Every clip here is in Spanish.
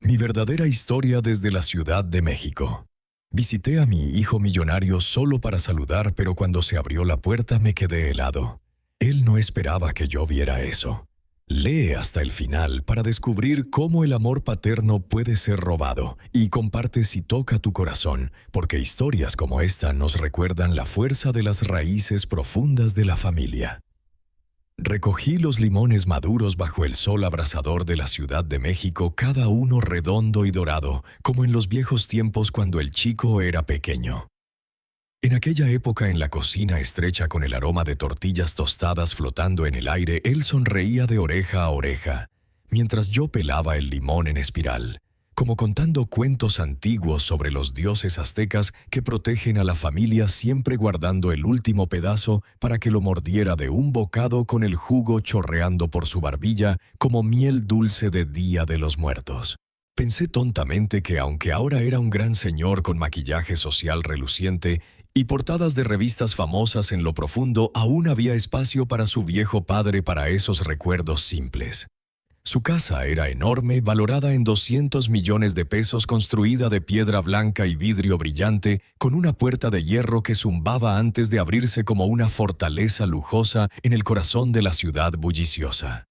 Mi verdadera historia desde la Ciudad de México. Visité a mi hijo millonario solo para saludar, pero cuando se abrió la puerta me quedé helado. Él no esperaba que yo viera eso. Lee hasta el final para descubrir cómo el amor paterno puede ser robado y comparte si toca tu corazón, porque historias como esta nos recuerdan la fuerza de las raíces profundas de la familia. Recogí los limones maduros bajo el sol abrasador de la Ciudad de México, cada uno redondo y dorado, como en los viejos tiempos cuando el chico era pequeño. En aquella época, en la cocina estrecha con el aroma de tortillas tostadas flotando en el aire, él sonreía de oreja a oreja, mientras yo pelaba el limón en espiral, como contando cuentos antiguos sobre los dioses aztecas que protegen a la familia, siempre guardando el último pedazo para que lo mordiera de un bocado con el jugo chorreando por su barbilla como miel dulce de Día de los Muertos. Pensé tontamente que aunque ahora era un gran señor con maquillaje social reluciente y portadas de revistas famosas en lo profundo, aún había espacio para su viejo padre, para esos recuerdos simples. Su casa era enorme, valorada en 200 millones de pesos, construida de piedra blanca y vidrio brillante, con una puerta de hierro que zumbaba antes de abrirse como una fortaleza lujosa en el corazón de la ciudad bulliciosa.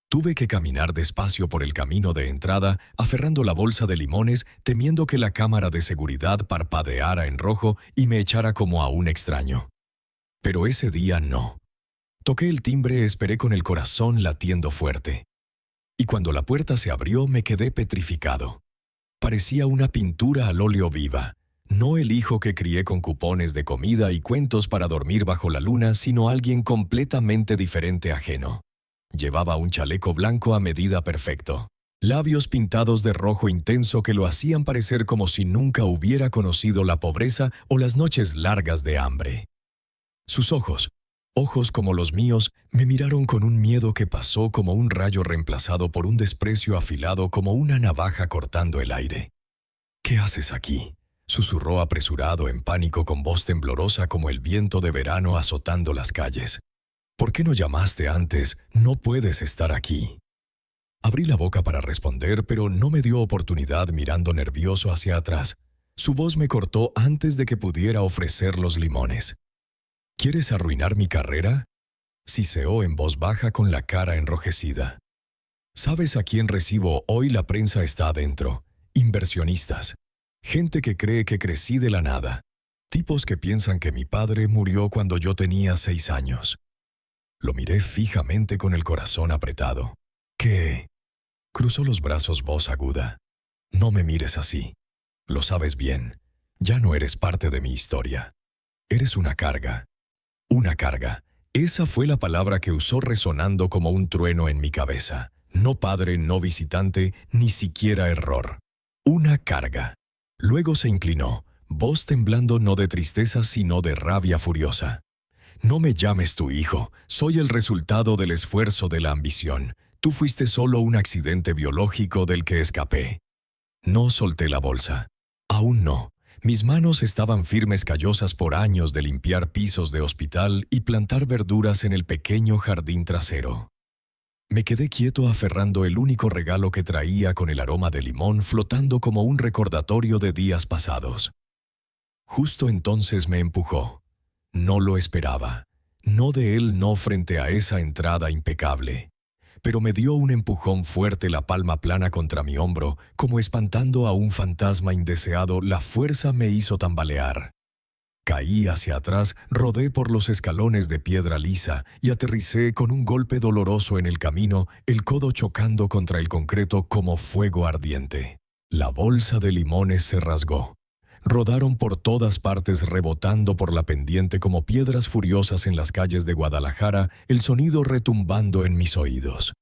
Tuve que caminar despacio por el camino de entrada, aferrando la bolsa de limones, temiendo que la cámara de seguridad parpadeara en rojo y me echara como a un extraño. Pero ese día no. Toqué el timbre, esperé con el corazón latiendo fuerte. Y cuando la puerta se abrió, me quedé petrificado. Parecía una pintura al óleo viva. No el hijo que crié con cupones de comida y cuentos para dormir bajo la luna, sino alguien completamente diferente, ajeno. Llevaba un chaleco blanco a medida perfecto, labios pintados de rojo intenso que lo hacían parecer como si nunca hubiera conocido la pobreza o las noches largas de hambre. Sus ojos, ojos como los míos, me miraron con un miedo que pasó como un rayo reemplazado por un desprecio afilado como una navaja cortando el aire. «¿Qué haces aquí?», susurró apresurado, en pánico, con voz temblorosa como el viento de verano azotando las calles. «¿Por qué no llamaste antes? No puedes estar aquí». Abrí la boca para responder, pero no me dio oportunidad, mirando nervioso hacia atrás. Su voz me cortó antes de que pudiera ofrecer los limones. «¿Quieres arruinar mi carrera?», siseó en voz baja con la cara enrojecida. «¿Sabes a quién recibo hoy? La prensa está adentro. Inversionistas. Gente que cree que crecí de la nada. Tipos que piensan que mi padre murió cuando yo tenía 6 años». Lo miré fijamente con el corazón apretado. «¿Qué?». Cruzó los brazos, voz aguda. «No me mires así. Lo sabes bien. Ya no eres parte de mi historia. Eres una carga». Una carga. Esa fue la palabra que usó, resonando como un trueno en mi cabeza. No padre, no visitante, ni siquiera error. Una carga. Luego se inclinó, voz temblando, no de tristeza sino de rabia furiosa. «No me llames tu hijo. Soy el resultado del esfuerzo de la ambición. Tú fuiste solo un accidente biológico del que escapé». No solté la bolsa. Aún no. Mis manos estaban firmes, callosas por años de limpiar pisos de hospital y plantar verduras en el pequeño jardín trasero. Me quedé quieto, aferrando el único regalo que traía, con el aroma de limón flotando como un recordatorio de días pasados. Justo entonces me empujó. No lo esperaba. No de él, no frente a esa entrada impecable. Pero me dio un empujón fuerte, la palma plana contra mi hombro, como espantando a un fantasma indeseado. La fuerza me hizo tambalear. Caí hacia atrás, rodé por los escalones de piedra lisa y aterricé con un golpe doloroso en el camino, el codo chocando contra el concreto como fuego ardiente. La bolsa de limones se rasgó. Rodaron por todas partes, rebotando por la pendiente como piedras furiosas en las calles de Guadalajara, el sonido retumbando en mis oídos.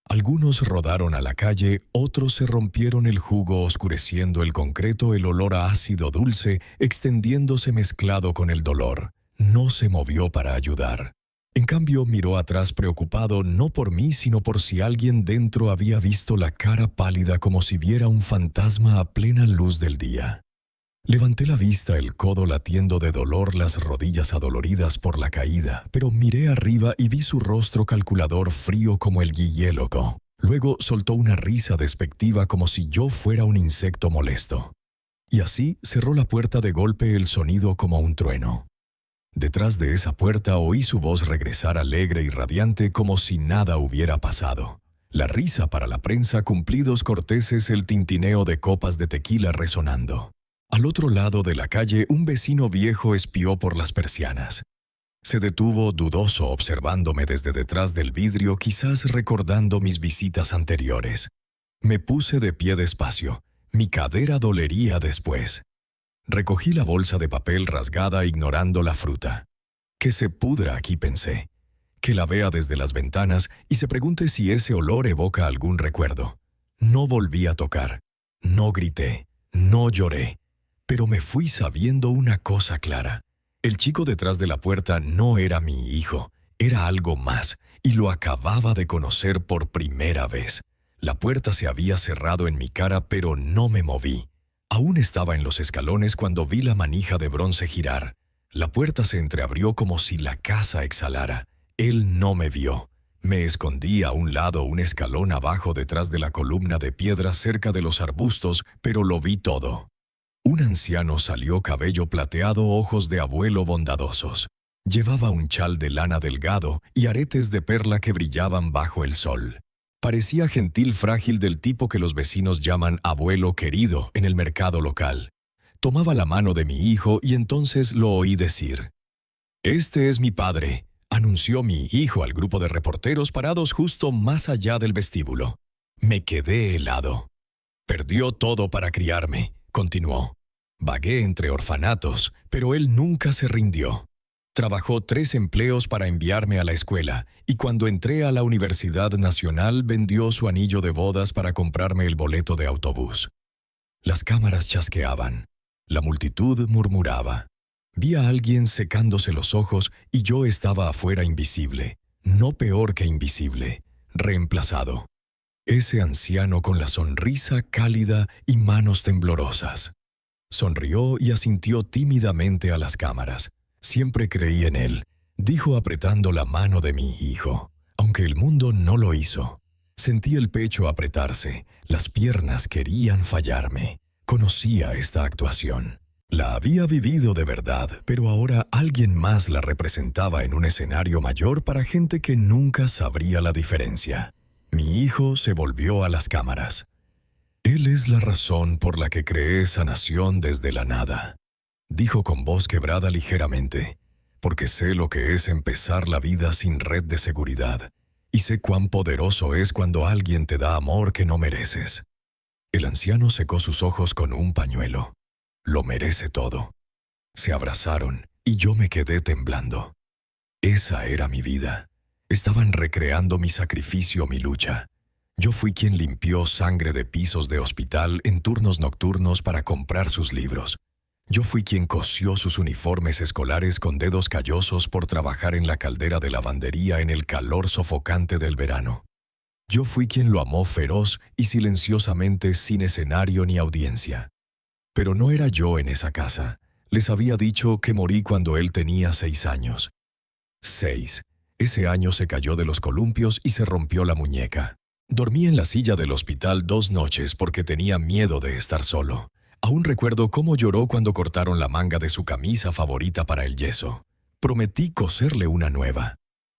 Algunos rodaron a la calle, otros se rompieron el jugo, oscureciendo el concreto, el olor a ácido dulce, extendiéndose mezclado con el dolor. No se movió para ayudar. En cambio, miró atrás preocupado, no por mí, sino por si alguien dentro había visto la cara pálida, como si viera un fantasma a plena luz del día. Levanté la vista, el codo latiendo de dolor, las rodillas adoloridas por la caída, pero miré arriba y vi su rostro calculador, frío como el hielo. Luego soltó una risa despectiva como si yo fuera un insecto molesto. Y así cerró la puerta de golpe, el sonido como un trueno. Detrás de esa puerta oí su voz regresar alegre y radiante como si nada hubiera pasado. La risa para la prensa, cumplidos corteses, el tintineo de copas de tequila resonando. Al otro lado de la calle, un vecino viejo espió por las persianas. Se detuvo dudoso observándome desde detrás del vidrio, quizás recordando mis visitas anteriores. Me puse de pie despacio. Mi cadera dolería después. Recogí la bolsa de papel rasgada ignorando la fruta. Que se pudra aquí, pensé. Que la vea desde las ventanas y se pregunte si ese olor evoca algún recuerdo. No volví a tocar. No grité. No lloré. Pero me fui sabiendo una cosa clara. El chico detrás de la puerta no era mi hijo. Era algo más, y lo acababa de conocer por primera vez. La puerta se había cerrado en mi cara, pero no me moví. Aún estaba en los escalones cuando vi la manija de bronce girar. La puerta se entreabrió como si la casa exhalara. Él no me vio. Me escondí a un lado, un escalón abajo, detrás de la columna de piedra cerca de los arbustos, pero lo vi todo. Un anciano salió, cabello plateado, ojos de abuelo bondadosos. Llevaba un chal de lana delgado y aretes de perla que brillaban bajo el sol. Parecía gentil, frágil, del tipo que los vecinos llaman abuelo querido en el mercado local. Tomaba la mano de mi hijo y entonces lo oí decir: «Este es mi padre», anunció mi hijo al grupo de reporteros parados justo más allá del vestíbulo. Me quedé helado. «Perdió todo para criarme», continuó. «Vagué entre orfanatos, pero él nunca se rindió. Trabajó 3 empleos para enviarme a la escuela, y cuando entré a la Universidad Nacional vendió su anillo de bodas para comprarme el boleto de autobús». Las cámaras chasqueaban. La multitud murmuraba. Vi a alguien secándose los ojos y yo estaba afuera, invisible. No peor que invisible, reemplazado. Ese anciano con la sonrisa cálida y manos temblorosas. Sonrió y asintió tímidamente a las cámaras. «Siempre creí en él», dijo apretando la mano de mi hijo, aunque el mundo no lo hizo. Sentí el pecho apretarse, las piernas querían fallarme. Conocía esta actuación. La había vivido de verdad, pero ahora alguien más la representaba en un escenario mayor para gente que nunca sabría la diferencia. Mi hijo se volvió a las cámaras. «Él es la razón por la que creé sanación desde la nada», dijo con voz quebrada ligeramente, «porque sé lo que es empezar la vida sin red de seguridad, y sé cuán poderoso es cuando alguien te da amor que no mereces». El anciano secó sus ojos con un pañuelo. «Lo merece todo». Se abrazaron y yo me quedé temblando. Esa era mi vida. Estaban recreando mi sacrificio, mi lucha. Yo fui quien limpió sangre de pisos de hospital en turnos nocturnos para comprar sus libros. Yo fui quien cosió sus uniformes escolares con dedos callosos por trabajar en la caldera de lavandería en el calor sofocante del verano. Yo fui quien lo amó feroz y silenciosamente, sin escenario ni audiencia. Pero no era yo en esa casa. Les había dicho que morí cuando él tenía 6 años. 6. Ese año se cayó de los columpios y se rompió la muñeca. Dormí en la silla del hospital 2 noches porque tenía miedo de estar solo. Aún recuerdo cómo lloró cuando cortaron la manga de su camisa favorita para el yeso. Prometí coserle una nueva.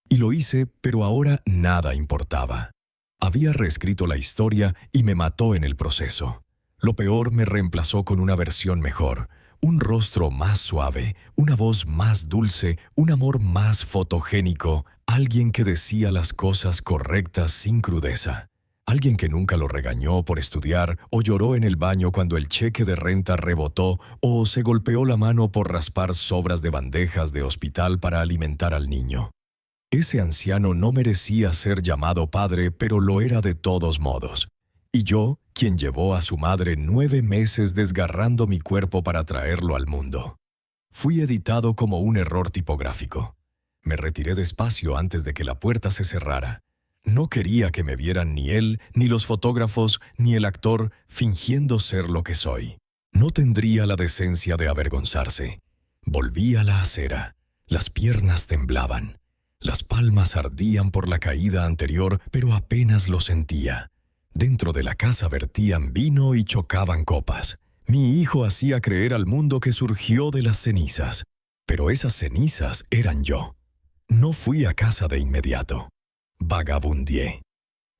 Y lo hice, pero ahora nada importaba. Había reescrito la historia y me mató en el proceso. Lo peor me reemplazó con una versión mejor, un rostro más suave, una voz más dulce, un amor más fotogénico, alguien que decía las cosas correctas sin crudeza. Alguien que nunca lo regañó por estudiar o lloró en el baño cuando el cheque de renta rebotó o se golpeó la mano por raspar sobras de bandejas de hospital para alimentar al niño. Ese anciano no merecía ser llamado padre, pero lo era de todos modos. Y yo, quien llevó a su madre 9 meses desgarrando mi cuerpo para traerlo al mundo. Fui editado como un error tipográfico. Me retiré despacio antes de que la puerta se cerrara. No quería que me vieran ni él, ni los fotógrafos, ni el actor fingiendo ser lo que soy. No tendría la decencia de avergonzarse. Volví a la acera. Las piernas temblaban. Las palmas ardían por la caída anterior, pero apenas lo sentía. Dentro de la casa vertían vino y chocaban copas. Mi hijo hacía creer al mundo que surgió de las cenizas, pero esas cenizas eran yo. No fui a casa de inmediato. Vagabundié.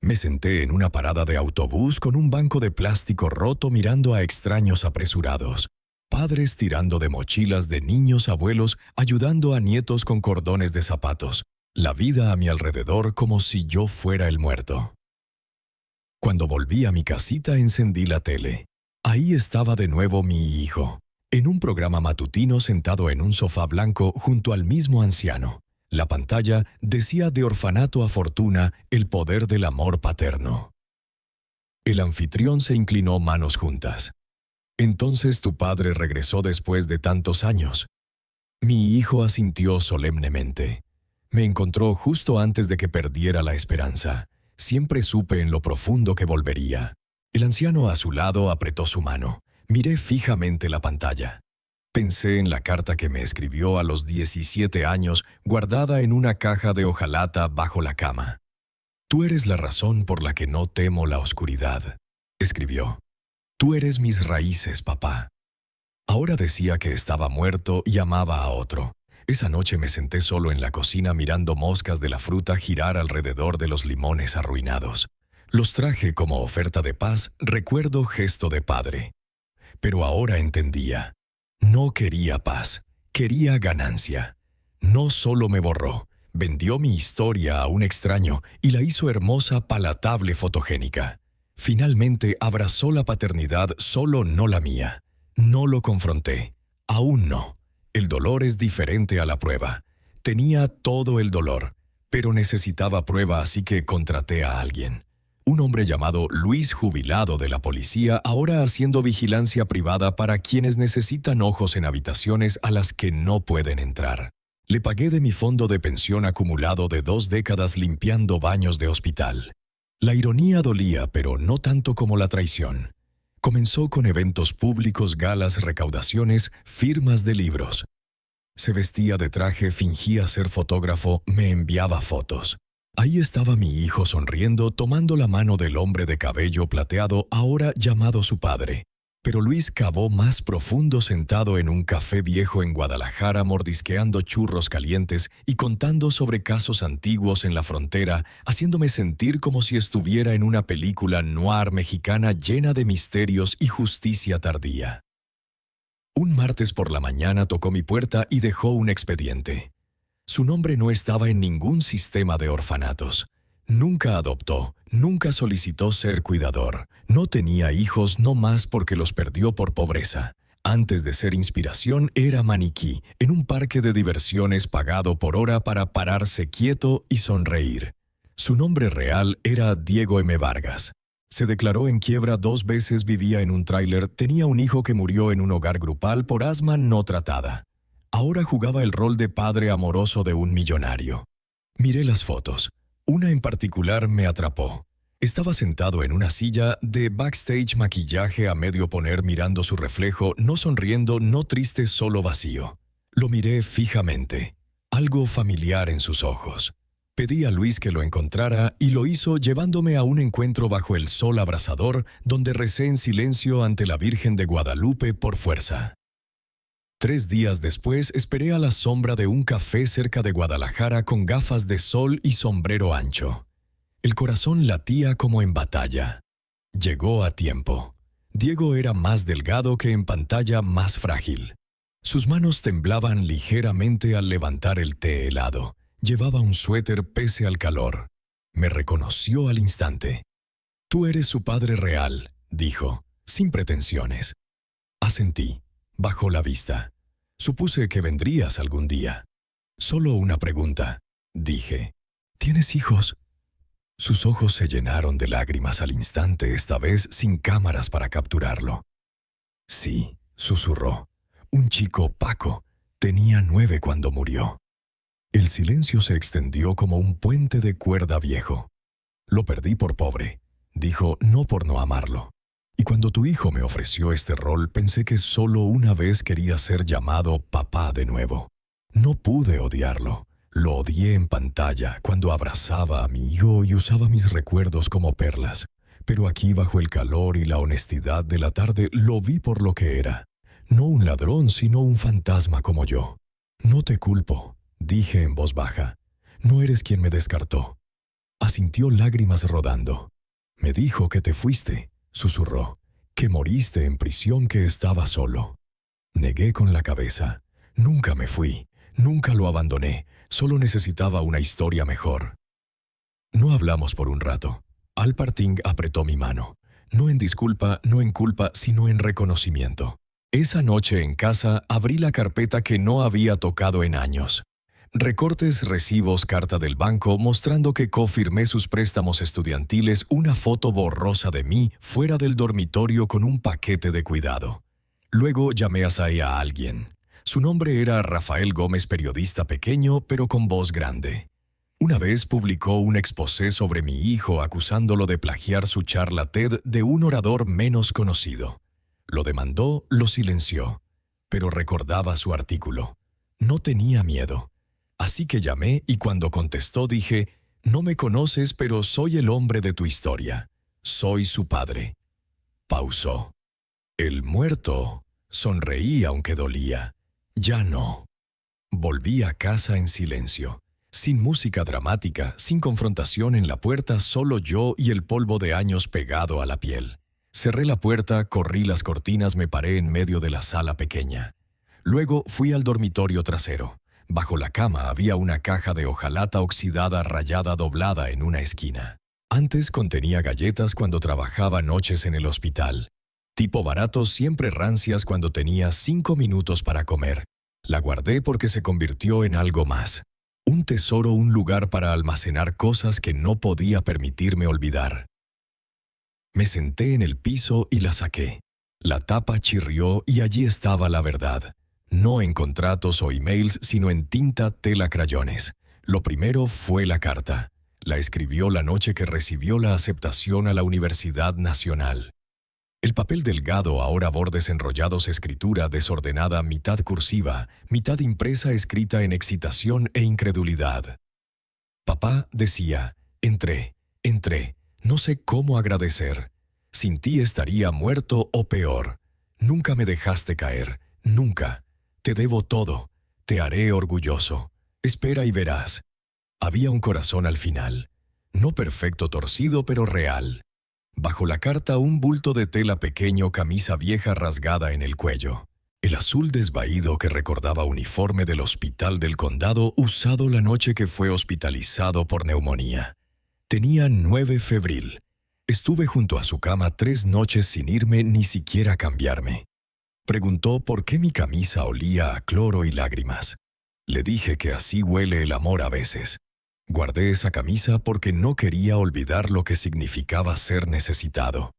Me senté en una parada de autobús con un banco de plástico roto mirando a extraños apresurados. Padres tirando de mochilas de niños abuelos, ayudando a nietos con cordones de zapatos. La vida a mi alrededor como si yo fuera el muerto. Cuando volví a mi casita encendí la tele. Ahí estaba de nuevo mi hijo, en un programa matutino sentado en un sofá blanco junto al mismo anciano. La pantalla decía de orfanato a fortuna el poder del amor paterno. El anfitrión se inclinó manos juntas. «Entonces tu padre regresó después de tantos años». Mi hijo asintió solemnemente. Me encontró justo antes de que perdiera la esperanza. Siempre supe en lo profundo que volvería. El anciano a su lado apretó su mano. Miré fijamente la pantalla. Pensé en la carta que me escribió a los 17 años, guardada en una caja de hojalata bajo la cama. «Tú eres la razón por la que no temo la oscuridad», escribió. «Tú eres mis raíces, papá». Ahora decía que estaba muerto y amaba a otro. Esa noche me senté solo en la cocina mirando moscas de la fruta girar alrededor de los limones arruinados. Los traje como oferta de paz, recuerdo gesto de padre. Pero ahora entendía. No quería paz, quería ganancia. No solo me borró, vendió mi historia a un extraño y la hizo hermosa, palatable, fotogénica. Finalmente abrazó la paternidad, solo no la mía. No lo confronté. Aún no. El dolor es diferente a la prueba. Tenía todo el dolor, pero necesitaba prueba, así que contraté a alguien. Un hombre llamado Luis, jubilado de la policía, ahora haciendo vigilancia privada para quienes necesitan ojos en habitaciones a las que no pueden entrar. Le pagué de mi fondo de pensión acumulado de 2 décadas limpiando baños de hospital. La ironía dolía, pero no tanto como la traición. Comenzó con eventos públicos, galas, recaudaciones, firmas de libros. Se vestía de traje, fingía ser fotógrafo, me enviaba fotos. Ahí estaba mi hijo sonriendo, tomando la mano del hombre de cabello plateado, ahora llamado su padre. Pero Luis cavó más profundo sentado en un café viejo en Guadalajara, mordisqueando churros calientes y contando sobre casos antiguos en la frontera, haciéndome sentir como si estuviera en una película noir mexicana llena de misterios y justicia tardía. Un martes por la mañana tocó mi puerta y dejó un expediente. Su nombre no estaba en ningún sistema de orfanatos. Nunca adoptó, nunca solicitó ser cuidador. No tenía hijos, no más porque los perdió por pobreza. Antes de ser inspiración, era maniquí, en un parque de diversiones pagado por hora para pararse quieto y sonreír. Su nombre real era Diego M. Vargas. Se declaró en quiebra 2 veces, vivía en un tráiler, tenía un hijo que murió en un hogar grupal por asma no tratada. Ahora jugaba el rol de padre amoroso de un millonario. Miré las fotos. Una en particular me atrapó. Estaba sentado en una silla de backstage, maquillaje a medio poner, mirando su reflejo, no sonriendo, no triste, solo vacío. Lo miré fijamente. Algo familiar en sus ojos. Pedí a Luis que lo encontrara y lo hizo llevándome a un encuentro bajo el sol abrasador donde recé en silencio ante la Virgen de Guadalupe por fuerza. 3 días después esperé a la sombra de un café cerca de Guadalajara con gafas de sol y sombrero ancho. El corazón latía como en batalla. Llegó a tiempo. Diego era más delgado que en pantalla, más frágil. Sus manos temblaban ligeramente al levantar el té helado. Llevaba un suéter pese al calor. Me reconoció al instante. «Tú eres su padre real», dijo, sin pretensiones. Asentí. Bajó la vista. Supuse que vendrías algún día. «Solo una pregunta», dije. «¿Tienes hijos?» Sus ojos se llenaron de lágrimas al instante, esta vez sin cámaras para capturarlo. «Sí», susurró. «Un chico, Paco. Tenía 9 cuando murió». El silencio se extendió como un puente de cuerda viejo. «Lo perdí por pobre», dijo, no por no amarlo. «Y cuando tu hijo me ofreció este rol, pensé que solo una vez quería ser llamado papá de nuevo. No pude odiarlo. Lo odié en pantalla cuando abrazaba a mi hijo y usaba mis recuerdos como perlas. Pero aquí, bajo el calor y la honestidad de la tarde, lo vi por lo que era. No un ladrón, sino un fantasma como yo. «No te culpo», dije en voz baja. «No eres quien me descartó». Asintió, lágrimas rodando. «Me dijo que te fuiste», susurró, «que moriste en prisión, que estaba solo». Negué con la cabeza. «Nunca me fui, nunca lo abandoné, solo necesitaba una historia mejor». No hablamos por un rato. Alparting apretó mi mano. No en disculpa, no en culpa, sino en reconocimiento. Esa noche en casa abrí la carpeta que no había tocado en años. Recortes, recibos, carta del banco mostrando que cofirmé sus préstamos estudiantiles, una foto borrosa de mí fuera del dormitorio con un paquete de cuidado. Luego llamé a alguien. Su nombre era Rafael Gómez, periodista pequeño, pero con voz grande. Una vez publicó un exposé sobre mi hijo acusándolo de plagiar su charla TED de un orador menos conocido. Lo demandó, lo silenció, pero recordaba su artículo. No tenía miedo. Así que llamé y cuando contestó dije, «No me conoces, pero soy el hombre de tu historia. Soy su padre». Pausó. El muerto. Sonreí aunque dolía. Ya no. Volví a casa en silencio. Sin música dramática, sin confrontación en la puerta, solo yo y el polvo de años pegado a la piel. Cerré la puerta, corrí las cortinas, me paré en medio de la sala pequeña. Luego fui al dormitorio trasero. Bajo la cama había una caja de hojalata oxidada rayada doblada en una esquina. Antes contenía galletas cuando trabajaba noches en el hospital. Tipo baratos, siempre rancias cuando tenía 5 minutos para comer. La guardé porque se convirtió en algo más. Un tesoro, un lugar para almacenar cosas que no podía permitirme olvidar. Me senté en el piso y la saqué. La tapa chirrió y allí estaba la verdad. No en contratos o emails, sino en tinta, tela, crayones. Lo primero fue la carta. La escribió la noche que recibió la aceptación a la Universidad Nacional. El papel delgado, ahora bordes enrollados, escritura desordenada, mitad cursiva, mitad impresa, escrita en excitación e incredulidad. Papá decía, entré, no sé cómo agradecer. Sin ti estaría muerto o peor. Nunca me dejaste caer, nunca. Te debo todo, te haré orgulloso. Espera y verás. Había un corazón al final. No perfecto, torcido, pero real. Bajo la carta un bulto de tela pequeño, camisa vieja rasgada en el cuello. El azul desvaído que recordaba uniforme del hospital del condado usado la noche que fue hospitalizado por neumonía. Tenía 9 febril. Estuve junto a su cama 3 noches sin irme ni siquiera cambiarme. Preguntó por qué mi camisa olía a cloro y lágrimas. Le dije que así huele el amor a veces. Guardé esa camisa porque no quería olvidar lo que significaba ser necesitado.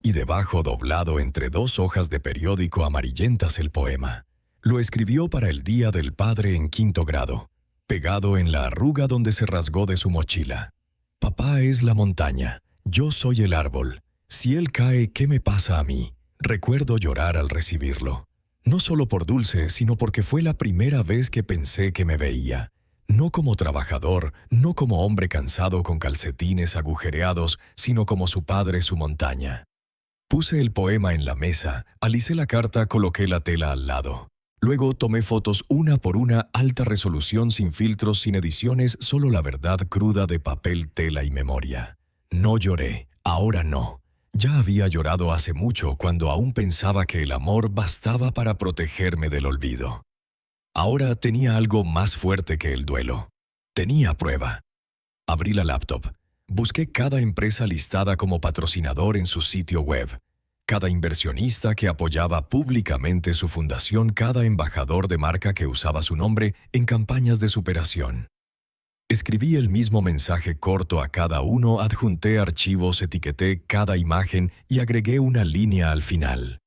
Y debajo, doblado entre 2 hojas de periódico amarillentas, el poema. Lo escribió para el Día del Padre en 5º grado, pegado en la arruga donde se rasgó de su mochila. Papá es la montaña, yo soy el árbol. Si él cae, ¿qué me pasa a mí? Recuerdo llorar al recibirlo. No solo por Dulce, sino porque fue la primera vez que pensé que me veía. No como trabajador, no como hombre cansado con calcetines agujereados, sino como su padre, su montaña. Puse el poema en la mesa, alicé la carta, coloqué la tela al lado. Luego tomé fotos una por una, alta resolución, sin filtros, sin ediciones, solo la verdad cruda de papel, tela y memoria. No lloré, ahora no. Ya había llorado hace mucho, cuando aún pensaba que el amor bastaba para protegerme del olvido. Ahora tenía algo más fuerte que el duelo. Tenía prueba. Abrí la laptop. Busqué cada empresa listada como patrocinador en su sitio web. Cada inversionista que apoyaba públicamente su fundación, cada embajador de marca que usaba su nombre en campañas de superación. Escribí el mismo mensaje corto a cada uno, adjunté archivos, etiqueté cada imagen y agregué una línea al final.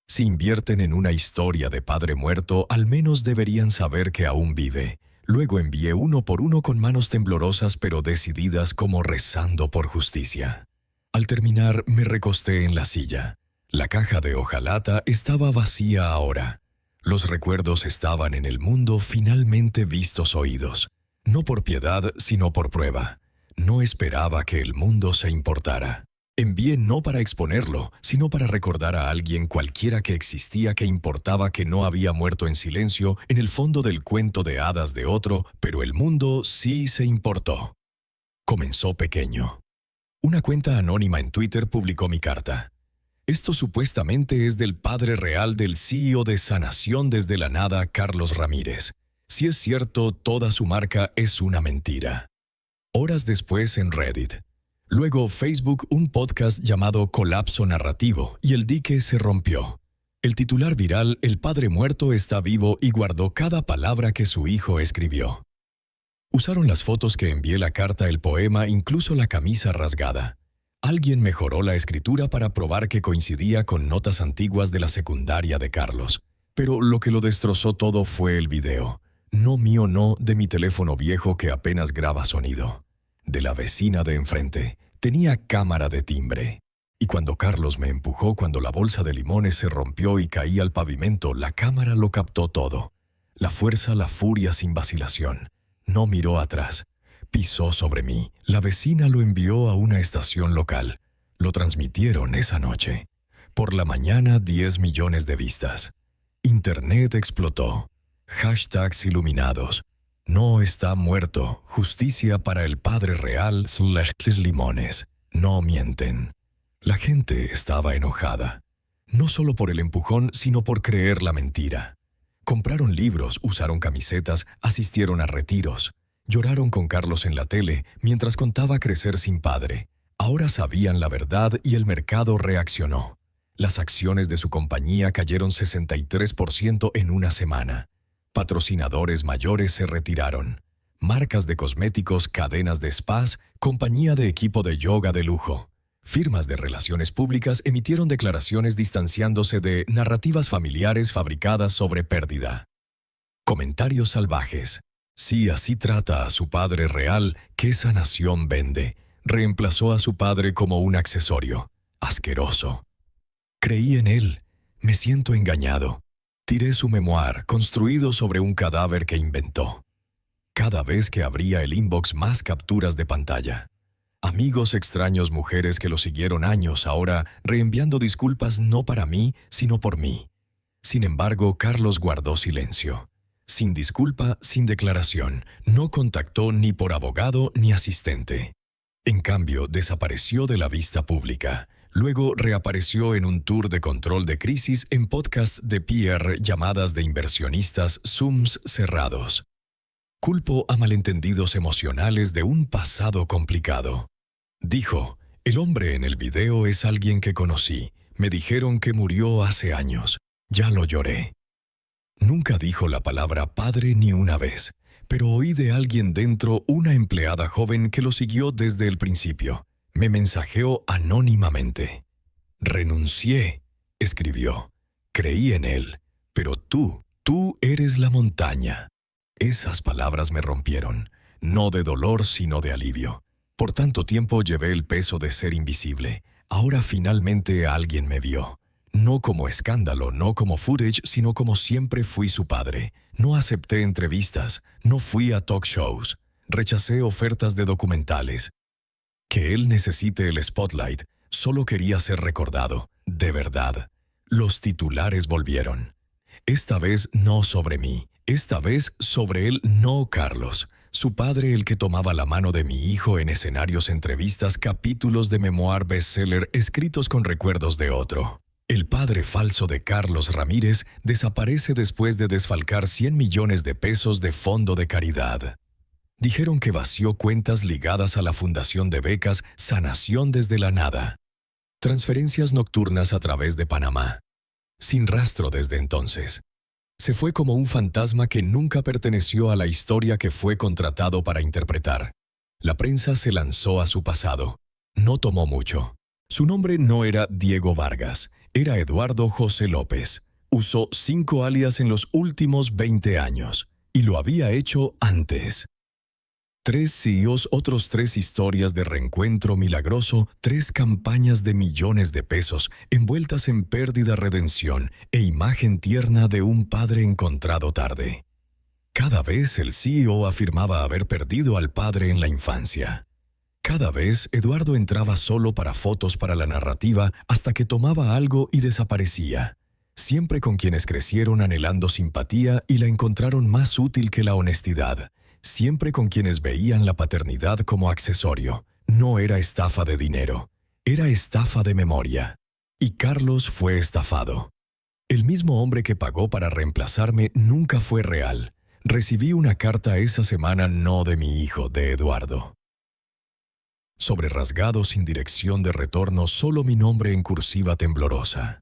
Si invierten en una historia de padre muerto, al menos deberían saber que aún vive. Luego envié uno por uno con manos temblorosas pero decididas, como rezando por justicia. Al terminar, me recosté en la silla. La caja de hojalata estaba vacía ahora. Los recuerdos estaban en el mundo, finalmente vistos, oídos. No por piedad, sino por prueba. No esperaba que el mundo se importara. Envié no para exponerlo, sino para recordar a alguien cualquiera que existía que importaba que no había muerto en silencio en el fondo del cuento de hadas de otro, pero el mundo sí se importó. Comenzó pequeño. Una cuenta anónima en Twitter publicó mi carta. Esto supuestamente es del padre real del CEO de Sanación desde la Nada, Carlos Ramírez. Si es cierto, toda su marca es una mentira. Horas después en Reddit. Luego Facebook, un podcast llamado Colapso Narrativo, y el dique se rompió. El titular viral, El padre muerto está vivo y guardó cada palabra que su hijo escribió. Usaron las fotos que envié, la carta, el poema, incluso la camisa rasgada. Alguien mejoró la escritura para probar que coincidía con notas antiguas de la secundaria de Carlos. Pero lo que lo destrozó todo fue el video. No mío, no, de mi teléfono viejo que apenas graba sonido. De la vecina de enfrente. Tenía cámara de timbre. Y cuando Carlos me empujó, cuando la bolsa de limones se rompió y caí al pavimento, la cámara lo captó todo. La fuerza, la furia sin vacilación. No miró atrás. Pisó sobre mí. La vecina lo envió a una estación local. Lo transmitieron esa noche. Por la mañana, 10 millones de vistas. Internet explotó. Hashtags iluminados. No está muerto. Justicia para el padre real / limones. No mienten. La gente estaba enojada. No solo por el empujón, sino por creer la mentira. Compraron libros, usaron camisetas, asistieron a retiros. Lloraron con Carlos en la tele mientras contaba crecer sin padre. Ahora sabían la verdad y el mercado reaccionó. Las acciones de su compañía cayeron 63% en una semana. Patrocinadores mayores se retiraron. Marcas de cosméticos, cadenas de spas, compañía de equipo de yoga de lujo. Firmas de relaciones públicas emitieron declaraciones distanciándose de narrativas familiares fabricadas sobre pérdida. Comentarios salvajes. Si así trata a su padre real, ¿qué sanación vende? Reemplazó a su padre como un accesorio. Asqueroso. Creí en él. Me siento engañado. Tiré su memoir, construido sobre un cadáver que inventó. Cada vez que abría el inbox, más capturas de pantalla. Amigos extraños, mujeres que lo siguieron años, ahora reenviando disculpas no para mí, sino por mí. Sin embargo, Carlos guardó silencio. Sin disculpa, sin declaración, no contactó ni por abogado ni asistente. En cambio, desapareció de la vista pública. Luego reapareció en un tour de control de crisis en podcasts de PR, llamadas de inversionistas, Zooms cerrados. Culpo a malentendidos emocionales de un pasado complicado. Dijo, el hombre en el video es alguien que conocí. Me dijeron que murió hace años. Ya lo lloré. Nunca dijo la palabra padre ni una vez, pero oí de alguien dentro, una empleada joven que lo siguió desde el principio. Me mensajeó anónimamente. Renuncié, escribió. Creí en él, pero tú eres la montaña. Esas palabras me rompieron, no de dolor sino de alivio. Por tanto tiempo llevé el peso de ser invisible. Ahora finalmente alguien me vio. No como escándalo, no como footage, sino como siempre fui su padre. No acepté entrevistas, no fui a talk shows. Rechacé ofertas de documentales. Que él necesite el spotlight, solo quería ser recordado, de verdad. Los titulares volvieron. Esta vez no sobre mí, esta vez sobre él, no Carlos. Su padre, el que tomaba la mano de mi hijo en escenarios, entrevistas, capítulos de memoir bestseller escritos con recuerdos de otro. El padre falso de Carlos Ramírez desaparece después de desfalcar 100 millones de pesos de fondo de caridad. Dijeron que vació cuentas ligadas a la fundación de becas Sanación desde la Nada. Transferencias nocturnas a través de Panamá. Sin rastro desde entonces. Se fue como un fantasma que nunca perteneció a la historia que fue contratado para interpretar. La prensa se lanzó a su pasado. No tomó mucho. Su nombre no era Diego Vargas, era Eduardo José López. Usó 5 alias en los últimos 20 años. Y lo había hecho antes. 3 CEOs, otros 3 historias de reencuentro milagroso, 3 campañas de millones de pesos, envueltas en pérdida, redención e imagen tierna de un padre encontrado tarde. Cada vez el CEO afirmaba haber perdido al padre en la infancia. Cada vez Eduardo entraba solo para fotos para la narrativa hasta que tomaba algo y desaparecía. Siempre con quienes crecieron anhelando simpatía y la encontraron más útil que la honestidad. Siempre con quienes veían la paternidad como accesorio. No era estafa de dinero, era estafa de memoria. Y Carlos fue estafado. El mismo hombre que pagó para reemplazarme nunca fue real. Recibí una carta esa semana no de mi hijo, de Eduardo. Sobre rasgado sin dirección de retorno, solo mi nombre en cursiva temblorosa.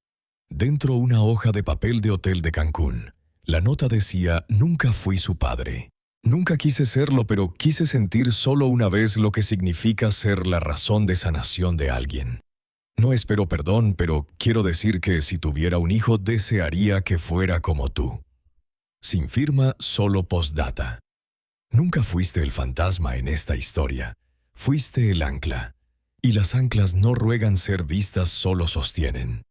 Dentro una hoja de papel de hotel de Cancún. La nota decía: nunca fui su padre. Nunca quise serlo, pero quise sentir solo una vez lo que significa ser la razón de sanación de alguien. No espero perdón, pero quiero decir que si tuviera un hijo desearía que fuera como tú. Sin firma, solo postdata. Nunca fuiste el fantasma en esta historia. Fuiste el ancla. Y las anclas no ruegan ser vistas, solo sostienen.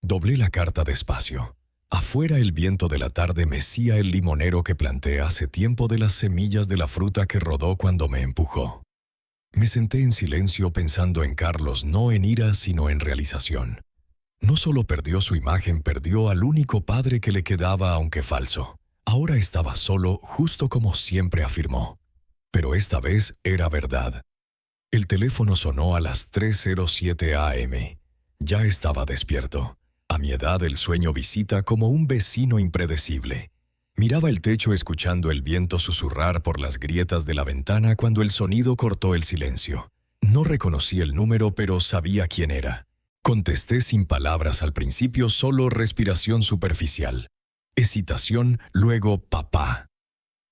Doblé la carta despacio. Afuera el viento de la tarde mecía el limonero que planté hace tiempo de las semillas de la fruta que rodó cuando me empujó. Me senté en silencio pensando en Carlos, no en ira sino en realización. No solo perdió su imagen, perdió al único padre que le quedaba aunque falso. Ahora estaba solo, justo como siempre afirmó. Pero esta vez era verdad. El teléfono sonó a las 3:07 a.m. Ya estaba despierto. A mi edad el sueño visita como un vecino impredecible. Miraba el techo escuchando el viento susurrar por las grietas de la ventana cuando el sonido cortó el silencio. No reconocí el número, pero sabía quién era. Contesté sin palabras al principio, solo respiración superficial. Hesitación, luego papá.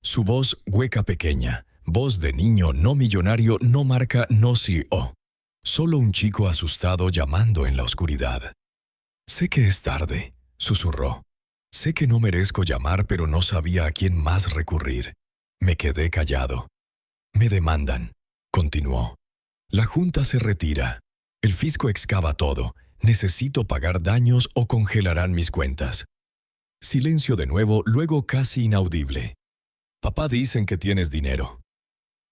Su voz hueca pequeña. Voz de niño no millonario, no marca, no CEO. Solo un chico asustado llamando en la oscuridad. Sé que es tarde, susurró. Sé que no merezco llamar, pero no sabía a quién más recurrir. Me quedé callado. Me demandan, continuó. La junta se retira. El fisco excava todo. Necesito pagar daños o congelarán mis cuentas. Silencio de nuevo, luego casi inaudible. Papá, dicen que tienes dinero.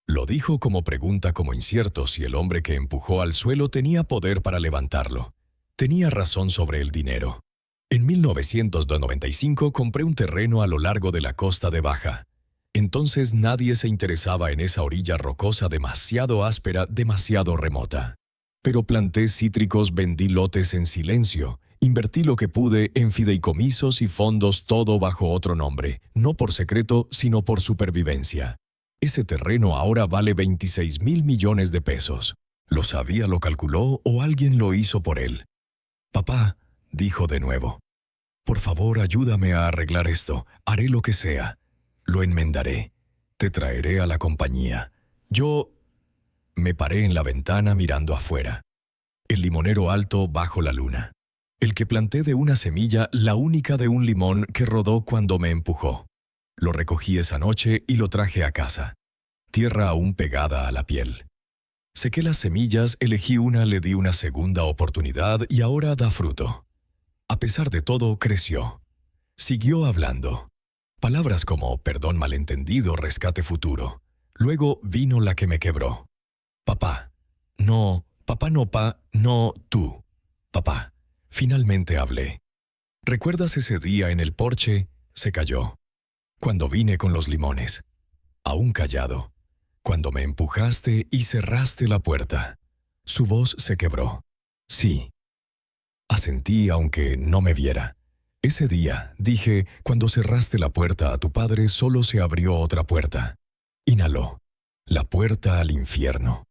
Lo dijo como pregunta, como incierto si el hombre que empujó al suelo tenía poder para levantarlo. Tenía razón sobre el dinero. En 1995 compré un terreno a lo largo de la costa de Baja. Entonces nadie se interesaba en esa orilla rocosa demasiado áspera, demasiado remota. Pero planté cítricos, vendí lotes en silencio, invertí lo que pude en fideicomisos y fondos, todo bajo otro nombre, no por secreto, sino por supervivencia. Ese terreno ahora vale 26,000 millones de pesos. ¿Lo sabía, lo calculó o alguien lo hizo por él? Papá, dijo de nuevo. Por favor, ayúdame a arreglar esto. Haré lo que sea. Lo enmendaré. Te traeré a la compañía. Yo... Me paré en la ventana mirando afuera. El limonero alto bajo la luna. El que planté de una semilla, la única de un limón que rodó cuando me empujó. Lo recogí esa noche y lo traje a casa. Tierra aún pegada a la piel. Sequé las semillas, elegí una, le di una segunda oportunidad y ahora da fruto. A pesar de todo, creció. Siguió hablando. Palabras como perdón malentendido, rescate futuro. Luego vino la que me quebró. Papá. No, papá no, no, tú. Papá. Finalmente hablé. ¿Recuerdas ese día en el porche? Se calló. Cuando vine con los limones. Aún callado. Cuando me empujaste y cerraste la puerta. Su voz se quebró. Sí. Asentí aunque no me viera. Ese día, dije, cuando cerraste la puerta a tu padre, solo se abrió otra puerta. Inhaló. La puerta al infierno.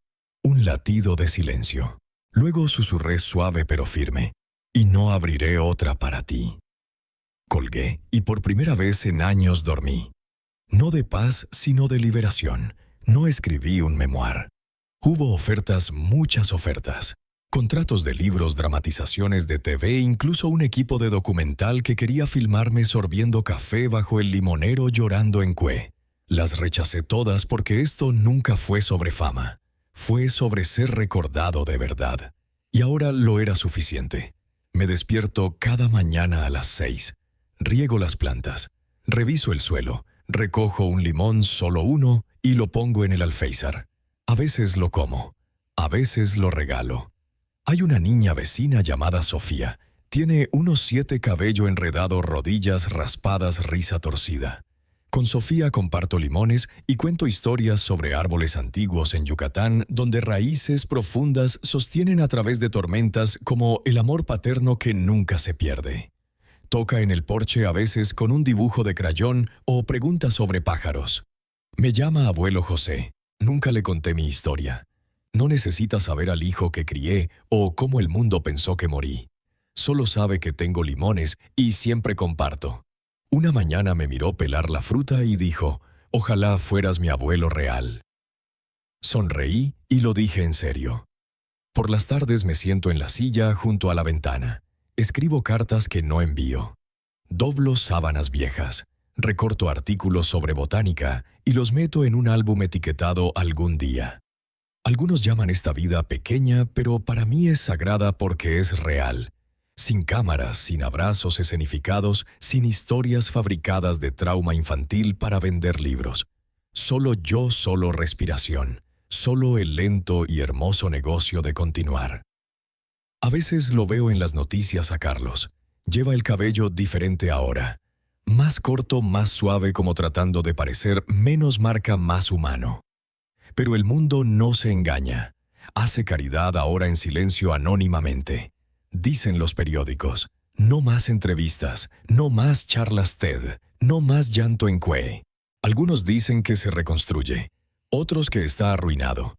Un latido de silencio. Luego susurré suave pero firme. Y no abriré otra para ti. Colgué y por primera vez en años dormí. No de paz, sino de liberación. No escribí un memoir. Hubo ofertas, muchas ofertas. Contratos de libros, dramatizaciones de TV, incluso un equipo de documental que quería filmarme sorbiendo café bajo el limonero llorando en Cue. Las rechacé todas porque esto nunca fue sobre fama. Fue sobre ser recordado de verdad. Y ahora lo era suficiente. Me despierto cada mañana a las 6. Riego las plantas. Reviso el suelo. Recojo un limón, solo uno, y lo pongo en el alféizar. A veces lo como, a veces lo regalo. Hay una niña vecina llamada Sofía. Tiene unos 7 cabello enredado, rodillas raspadas, risa torcida. Con Sofía comparto limones y cuento historias sobre árboles antiguos en Yucatán donde raíces profundas sostienen a través de tormentas como el amor paterno que nunca se pierde. Toca en el porche a veces con un dibujo de crayón o pregunta sobre pájaros. Me llama abuelo José. Nunca le conté mi historia. No necesita saber al hijo que crié o cómo el mundo pensó que morí. Solo sabe que tengo limones y siempre comparto. Una mañana me miró pelar la fruta y dijo, «Ojalá fueras mi abuelo real». Sonreí y lo dije en serio. Por las tardes me siento en la silla junto a la ventana. Escribo cartas que no envío. Doblo sábanas viejas. Recorto artículos sobre botánica y los meto en un álbum etiquetado algún día. Algunos llaman esta vida pequeña, pero para mí es sagrada porque es real. Sin cámaras, sin abrazos escenificados, sin historias fabricadas de trauma infantil para vender libros. Solo yo, solo respiración. Solo el lento y hermoso negocio de continuar. A veces lo veo en las noticias a Carlos. Lleva el cabello diferente ahora. Más corto, más suave, como tratando de parecer menos marca, más humano. Pero el mundo no se engaña. Hace caridad ahora en silencio anónimamente. Dicen los periódicos, no más entrevistas, no más charlas TED, no más llanto en cue. Algunos dicen que se reconstruye, otros que está arruinado.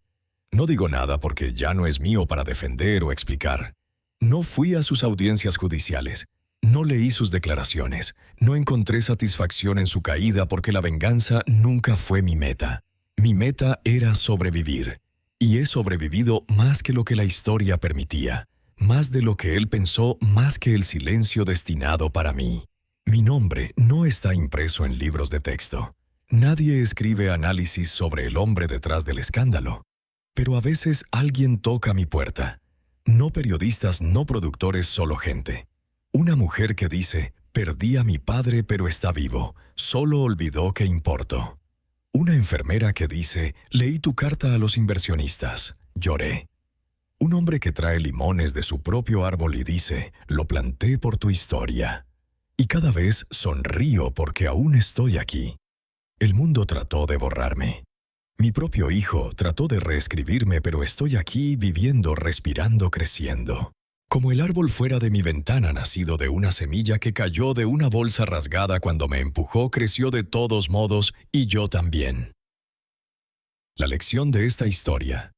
No digo nada porque ya no es mío para defender o explicar. No fui a sus audiencias judiciales, no leí sus declaraciones, no encontré satisfacción en su caída porque la venganza nunca fue mi meta. Mi meta era sobrevivir, y he sobrevivido más que lo que la historia permitía. Más de lo que él pensó, más que el silencio destinado para mí. Mi nombre no está impreso en libros de texto. Nadie escribe análisis sobre el hombre detrás del escándalo. Pero a veces alguien toca mi puerta. No periodistas, no productores, solo gente. Una mujer que dice, perdí a mi padre pero está vivo, solo olvidó que importo. Una enfermera que dice, leí tu carta a los inversionistas, lloré. Un hombre que trae limones de su propio árbol y dice, lo planté por tu historia. Y cada vez sonrío porque aún estoy aquí. El mundo trató de borrarme. Mi propio hijo trató de reescribirme, pero estoy aquí viviendo, respirando, creciendo. Como el árbol fuera de mi ventana nacido de una semilla que cayó de una bolsa rasgada cuando me empujó, creció de todos modos y yo también. La lección de esta historia.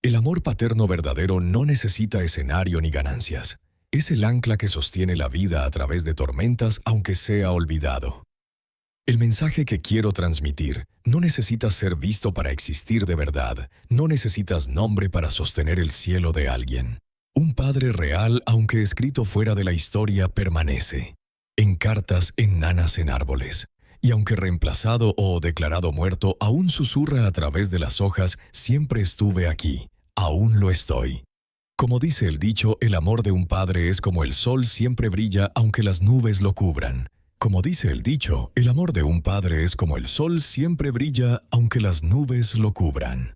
El amor paterno verdadero no necesita escenario ni ganancias. Es el ancla que sostiene la vida a través de tormentas, aunque sea olvidado. El mensaje que quiero transmitir no necesita ser visto para existir de verdad. No necesitas nombre para sostener el cielo de alguien. Un padre real, aunque escrito fuera de la historia, permanece. En cartas, en nanas, en árboles. Y aunque reemplazado o declarado muerto, aún susurra a través de las hojas, siempre estuve aquí. Aún lo estoy. Como dice el dicho, el amor de un padre es como el sol, siempre brilla aunque las nubes lo cubran. Como dice el dicho, el amor de un padre es como el sol, siempre brilla aunque las nubes lo cubran.